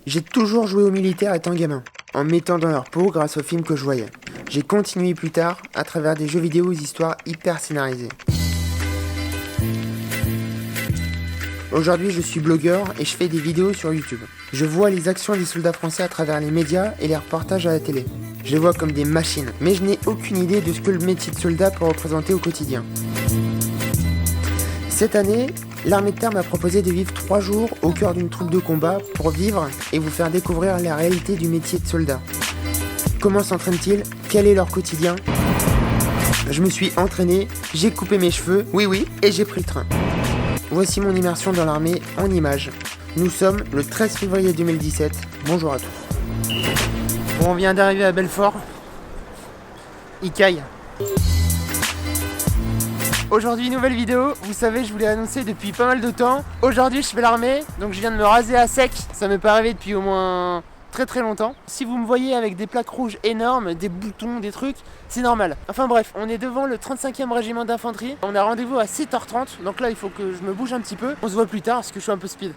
J'ai toujours joué aux militaires étant gamin, en me mettant dans leur peau grâce aux films que je voyais. J'ai continué plus tard à travers des jeux vidéo aux histoires hyper scénarisées. Aujourd'hui, je suis blogueur et je fais des vidéos sur YouTube. Je vois les actions des soldats français à travers les médias et les reportages à la télé. Je les vois comme des machines, mais je n'ai aucune idée de ce que le métier de soldat peut représenter au quotidien. Cette année, l'armée de terre m'a proposé de vivre 3 jours au cœur d'une troupe de combat pour vivre et vous faire découvrir la réalité du métier de soldat. Comment s'entraînent-ils? Quel est leur quotidien? Je me suis entraîné, j'ai coupé mes cheveux, oui, et j'ai pris le train. Voici mon immersion dans l'armée en images. Nous sommes le 13 février 2017. Bonjour à tous. Bon, on vient d'arriver à Belfort. Il caille. Aujourd'hui, nouvelle vidéo. Vous savez, je vous l'ai annoncé depuis pas mal de temps. Aujourd'hui, je fais l'armée, donc je viens de me raser à sec. Ça m'est pas arrivé depuis au moins très longtemps. Si vous me voyez avec des plaques rouges énormes, des boutons, des trucs, c'est normal. Enfin bref, on est devant le 35e régiment d'infanterie. On a rendez-vous à 7h30, donc là il faut que je me bouge un petit peu. On se voit plus tard parce que je suis un peu speed.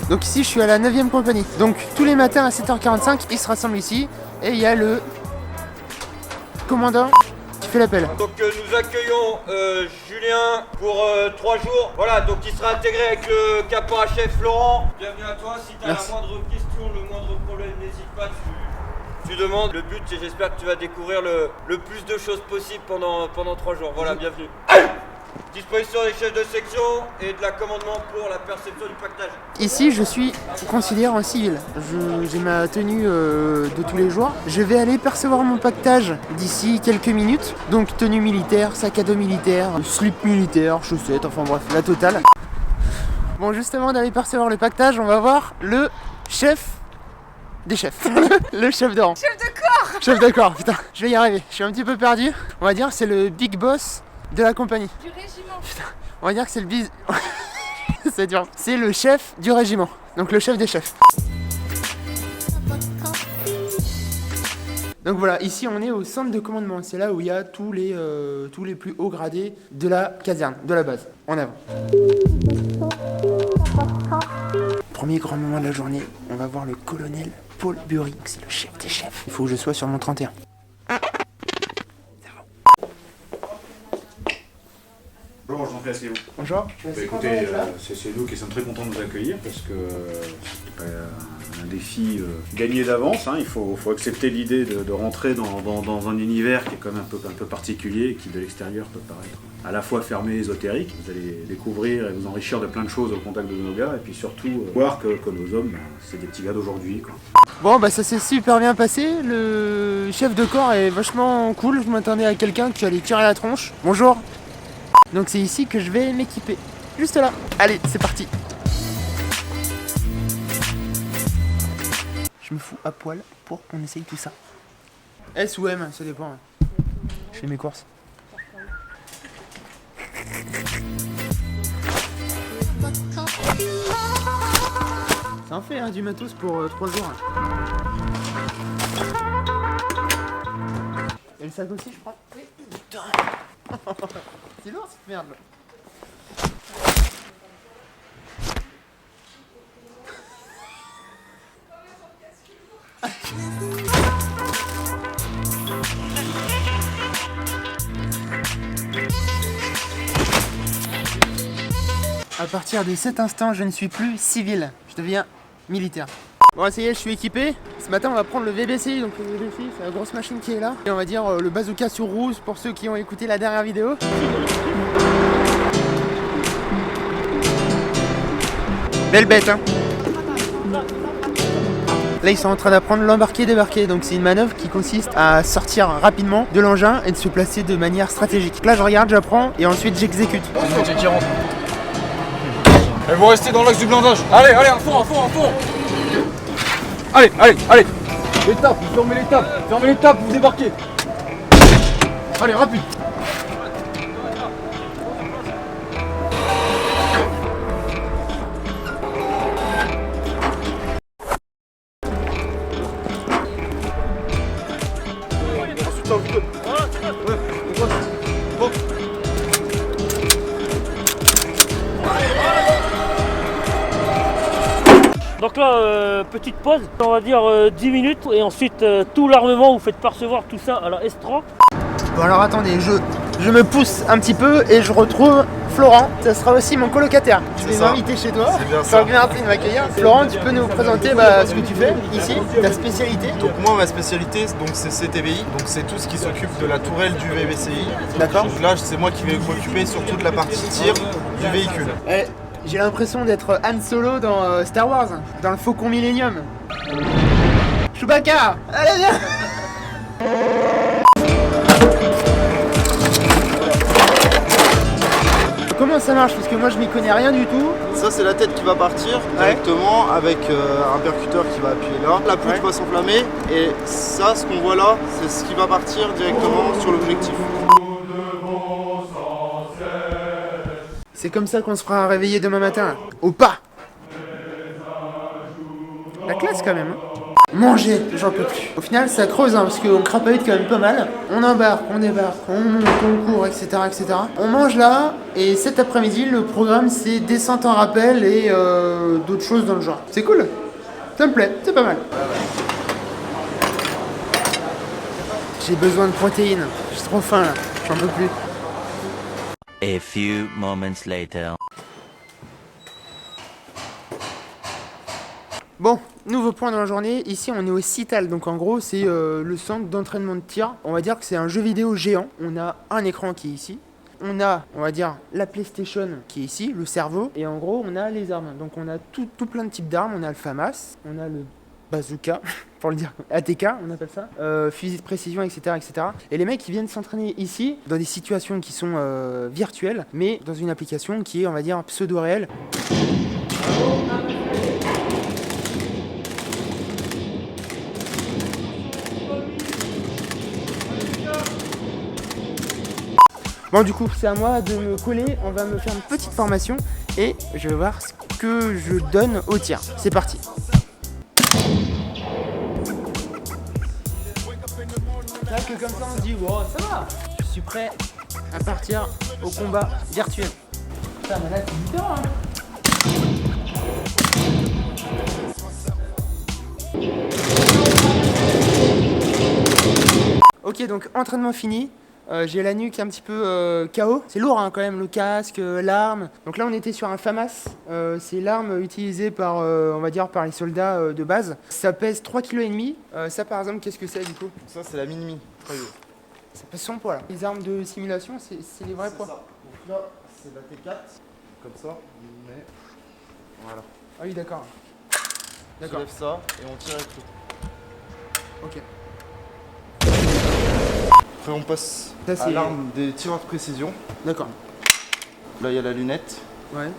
Donc ici je suis à la 9e compagnie. Donc tous les matins à 7h45, ils se rassemblent ici. Et il y a le commandant qui fait l'appel. Donc nous accueillons Julien pour 3 jours. Voilà, donc il sera intégré avec le caporal-chef Laurent. Bienvenue à toi, si tu as la moindre question, le moindre problème, n'hésite pas, tu demandes. Le but, c'est j'espère que tu vas découvrir le plus de choses possible pendant 3 jours. Voilà, bienvenue. Disposition des chefs de section et de la commandement pour la perception du pactage. Ici, je suis considéré en civil. J'ai ma tenue de tous les jours. Je vais aller percevoir mon pactage d'ici quelques minutes. Donc tenue militaire, sac à dos militaire, slip militaire, chaussettes, enfin bref, la totale. Bon, juste avant d'aller percevoir le pactage, on va voir le chef des chefs. Le chef de rang. Chef de corps. Chef de corps, putain, je vais y arriver. Je suis un petit peu perdu. On va dire c'est le big boss de la compagnie. Du régiment. Putain, on va dire que c'est le bis... c'est dur. C'est le chef du régiment. Donc le chef des chefs. Donc voilà, ici on est au centre de commandement. C'est là où il y a tous les plus hauts gradés de la caserne, de la base. En avant. Premier grand moment de la journée, on va voir le colonel Paul Bury. C'est le chef des chefs. Il faut que je sois sur mon 31. Bonjour, je vous en prie, asseyez-vous. Bonjour. Écoutez, c'est nous qui sommes très contents de vous accueillir parce que c'est un défi gagné d'avance. Hein. Il faut accepter l'idée de rentrer dans un univers qui est quand même un peu particulier et qui de l'extérieur peut paraître à la fois fermé et ésotérique. Vous allez découvrir et vous enrichir de plein de choses au contact de nos gars et puis surtout voir que nos hommes, c'est des petits gars d'aujourd'hui. Bon bah ça s'est super bien passé, le chef de corps est vachement cool, je m'attendais à quelqu'un qui allait tirer la tronche. Bonjour. Donc c'est ici que je vais m'équiper, juste là. Allez, c'est parti. Je me fous à poil pour qu'on essaye tout ça. S ou M, ça dépend. Je fais mes courses. Ça en fait hein, du matos pour 3 jours. Et le sac aussi je crois. Oui. Putain. C'est lourd cette merde là. À partir de cet instant, je ne suis plus civil, je deviens militaire. Bon, ça y est, je suis équipé. Ce matin, on va prendre le VBCI. Donc, le VBCI, c'est la grosse machine qui est là. Et on va dire le bazooka sur rouge pour ceux qui ont écouté la dernière vidéo. Belle bête, hein. Là, ils sont en train d'apprendre l'embarquer-débarquer. Donc, c'est une manœuvre qui consiste à sortir rapidement de l'engin et de se placer de manière stratégique. Là, je regarde, j'apprends et ensuite j'exécute. C'est le métier qui rentre. Et vous restez dans l'axe du blindage. Allez, en fond. Allez. L'étape, vous fermez l'étape, vous débarquez. Allez, rapide. Donc là, petite pause, on va dire 10 minutes et ensuite tout l'armement, vous faites percevoir tout ça à la S3. Bon alors attendez, je me pousse un petit peu et je retrouve Florent, ça sera aussi mon colocataire. Je vais m'inviter chez toi, ça bien merci de m'accueillir. Florent, tu peux nous présenter ce que tu fais ici, ta spécialité? Donc moi ma spécialité donc c'est CTVI, donc c'est tout ce qui s'occupe de la tourelle du VVCI. D'accord. Donc là c'est moi qui vais m'occuper surtout de la partie tir du véhicule. J'ai l'impression d'être Han Solo dans Star Wars, dans le Faucon Millennium. Chewbacca, allez viens. Comment ça marche? Parce que moi je m'y connais rien du tout. Ça c'est la tête qui va partir directement avec un percuteur qui va appuyer là. La poutre va s'enflammer et ça, ce qu'on voit là, c'est ce qui va partir directement sur l'objectif. C'est comme ça qu'on se fera réveiller demain matin. Au pas. La classe quand même. Manger, j'en peux plus. Au final, ça creuse parce qu'on crapahute quand même pas mal. On embarque, on débarque, on monte, on court, etc., etc. On mange là, et cet après-midi, le programme c'est descente en rappel et d'autres choses dans le genre. C'est cool. Ça me plaît, c'est pas mal. J'ai besoin de protéines. J'ai trop faim là. J'en peux plus. A few moments later. Bon, nouveau point dans la journée, ici on est au CITAL, donc en gros c'est le centre d'entraînement de tir. On va dire que c'est un jeu vidéo géant, on a un écran qui est ici, on a, on va dire, la PlayStation qui est ici, le cerveau, et en gros on a les armes. Donc on a tout plein de types d'armes, on a le FAMAS, on a le bazooka, pour le dire, ATK on appelle ça, fusil de précision, etc., etc. Et les mecs ils viennent s'entraîner ici, dans des situations qui sont virtuelles, mais dans une application qui est, on va dire, pseudo-réelle. Bon du coup c'est à moi de me coller, on va me faire une petite formation et je vais voir ce que je donne au tir. C'est parti. Là que comme ça on se dit wow, ça va. Je suis prêt à partir au combat virtuel. Putain mais là c'est différent hein. Ok donc entraînement fini. J'ai la nuque un petit peu KO. C'est lourd hein, quand même, le casque, l'arme. Donc là on était sur un FAMAS. C'est l'arme utilisée par, on va dire, par les soldats de base. Ça pèse 3,5 kg. Ça par exemple, qu'est-ce que c'est du coup? Ça c'est la Minimi. Ça pèse son poids là. Les armes de simulation, c'est les vrais poids. Ça. Donc là c'est la T4, comme ça, mais voilà. Ah oui d'accord. On soulève ça et on tire avec tout. Ok. Après on passe Ça, à l'arme des tireurs de précision. D'accord. Là il y a la lunette. Ouais.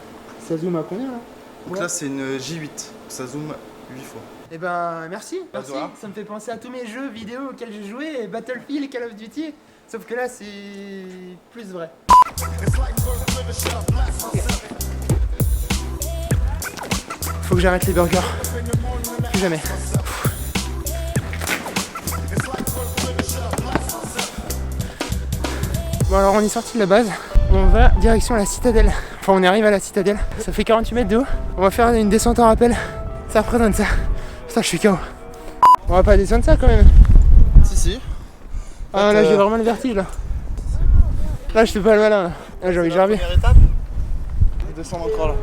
Ça zoome à combien là? Donc ouais. là c'est une J8, ça zoome 8 fois. Eh ben merci, Pas merci. de rien. Ça me fait penser à tous mes jeux vidéo auxquels j'ai joué, Battlefield, Call of Duty. Sauf que là c'est plus vrai. Faut que j'arrête les burgers. Plus jamais. Bon alors on est sorti de la base. On va direction la citadelle. Enfin on arrive à la citadelle. Ça fait 48 mètres de haut. On va faire une descente en rappel. Ça représente ça. Putain je suis KO. On va pas descendre ça quand même. Si. Ah là j'ai vraiment le vertige là. Là je fais pas le malin là. Ah, j'ai envie de gerber. Première étape, descendre encore là.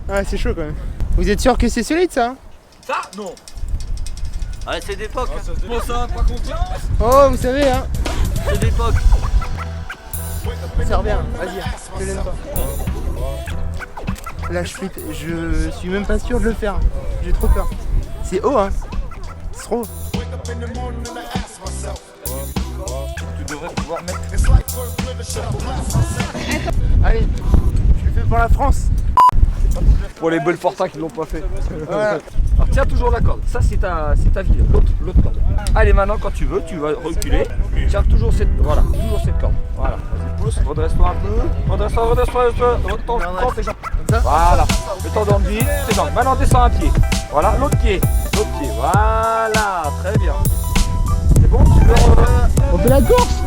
Ouais c'est chaud quand même. Vous êtes sûr que c'est solide ça hein? Ça non. Ah c'est d'époque. Pour ça, pas confiance. Oh vous savez hein. C'est d'époque. Ça revient, vas-y, je l'aime pas. Là je flippe, je suis même pas sûr de le faire. J'ai trop peur. C'est haut hein. C'est trop haut. Tu devrais pouvoir mettre. Allez, je le fais pour la France. Pour les Belfortins qui l'ont pas fait. Voilà. Alors tiens toujours la corde, ça c'est ta ville, l'autre corde. Allez maintenant quand tu veux, tu vas reculer, tiens toujours cette, voilà, toujours cette corde. Voilà, vas-y pousse, redresse-toi un peu, redresse-toi, prends tes jambes. Voilà, le tendon de vie, tes jambes. Maintenant descends un pied, voilà, l'autre pied, voilà, très bien. C'est bon, tu veux On fait la course.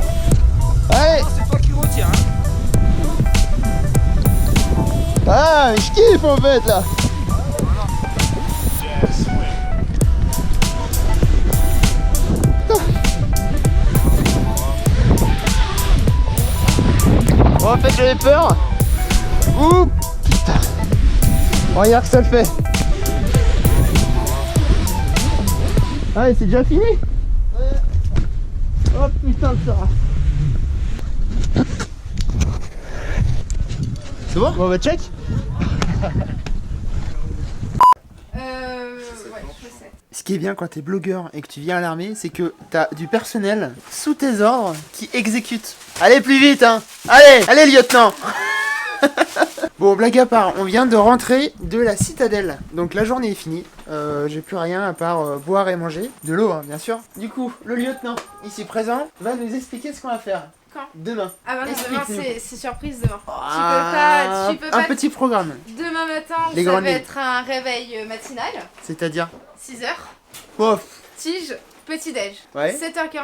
Allez. C'est toi qui retires hein. Ah, je kiffe en fait là. Bon, en fait, j'avais peur. Ouh, putain. Regarde que ça le fait. Ah, et c'est déjà fini? Ouais. Oh putain de ça. C'est bon? Bon, on va check. Ouais, je sais. Ce qui est bien quand t'es blogueur et que tu viens à l'armée, c'est que t'as du personnel sous tes ordres qui exécute. Allez plus vite, hein. Allez lieutenant. Bon, blague à part, on vient de rentrer de la citadelle. Donc la journée est finie. J'ai plus rien à part boire et manger. De l'eau, hein, bien sûr. Du coup, le lieutenant, ici présent, va nous expliquer ce qu'on va faire. Quand? Demain. Ah bah non, Explique-nous. demain c'est surprise demain. Ah, Tu peux pas. un petit programme. Demain matin, Les ça grandes va lignes. être un réveil matinal. C'est-à-dire 6h. Bof. Tige, petit-déj. Ouais. 7h45,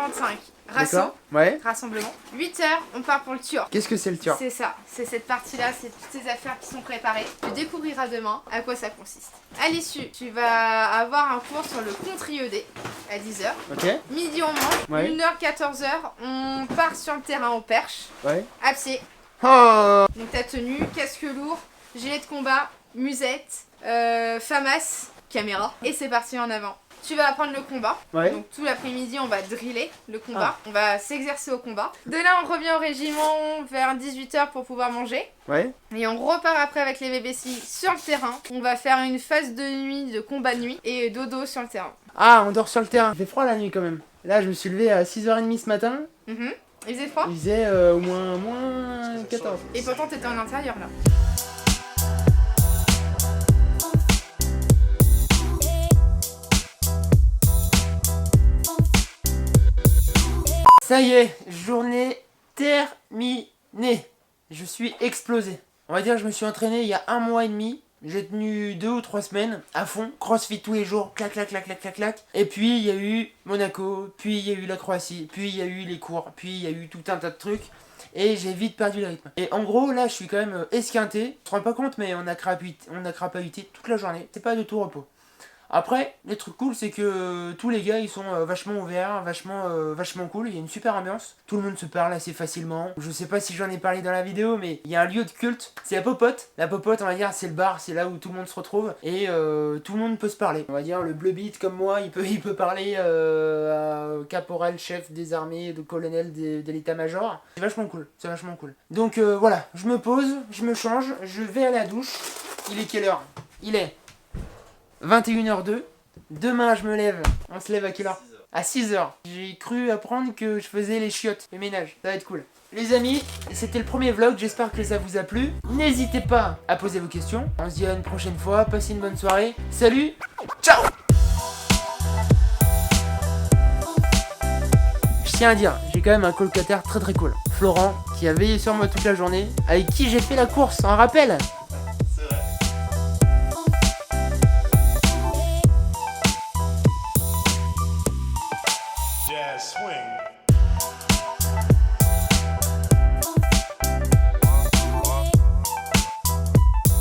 rasso. D'accord. Ouais. Rassemblement. 8h, on part pour le tueur. Qu'est-ce que c'est le tueur? C'est ça, c'est cette partie-là, c'est toutes ces affaires qui sont préparées. Tu découvriras demain à quoi ça consiste. À l'issue, tu vas avoir un cours sur le contre-IED à 10h. Ok. Midi, on mange. Ouais. 1h, 14h, on part sur le terrain au perche, Ouais. à pied. Oh. Donc ta tenue, casque lourd, gilet de combat, musette, FAMAS, caméra. Et c'est parti en avant. Tu vas apprendre le combat. Ouais. Donc tout l'après-midi, on va driller le combat. On va s'exercer au combat. De là, on revient au régiment vers 18h pour pouvoir manger. Ouais. Et on repart après avec les BBC sur le terrain. On va faire une phase de nuit, de combat de nuit et dodo sur le terrain. Ah, on dort sur le terrain. Il fait froid la nuit quand même. Là, je me suis levé à 6h30 ce matin. Mhm. Il faisait froid. Il faisait au moins 14. Et pourtant, t'étais en intérieur là. Ça y est, journée terminée. Je suis explosé. On va dire que je me suis entraîné il y a 1 mois et demi. J'ai tenu 2 ou 3 semaines à fond, crossfit tous les jours, clac clac clac clac clac clac. Et puis il y a eu Monaco, puis il y a eu la Croatie, puis il y a eu les cours, puis il y a eu tout un tas de trucs. Et j'ai vite perdu le rythme. Et en gros là je suis quand même esquinté. Tu te rends pas compte mais on a crapahuté toute la journée. C'est pas de tout repos. Après, le truc cool, c'est que tous les gars, ils sont vachement ouverts, vachement cool. Il y a une super ambiance. Tout le monde se parle assez facilement. Je sais pas si j'en ai parlé dans la vidéo, mais il y a un lieu de culte. C'est la popote. La popote, on va dire, c'est le bar, c'est là où tout le monde se retrouve. Et tout le monde peut se parler. On va dire, le bleu beat comme moi, il peut parler à caporal, chef des armées, de colonel de l'état-major. C'est vachement cool. Donc voilà, je me pose, je me change, je vais à la douche. Il est quelle heure? Il est 21h02. Demain je me lève. On se lève à quelle heure? À 6h. J'ai cru apprendre que je faisais les chiottes, le ménage. Ça va être cool. Les amis, c'était le premier vlog. J'espère que ça vous a plu. N'hésitez pas à poser vos questions. On se dit à une prochaine fois. Passez une bonne soirée. Salut. Ciao. Je tiens à dire, j'ai quand même un colocataire très cool. Florent, qui a veillé sur moi toute la journée. Avec qui j'ai fait la course, en rappel. Jazz swing.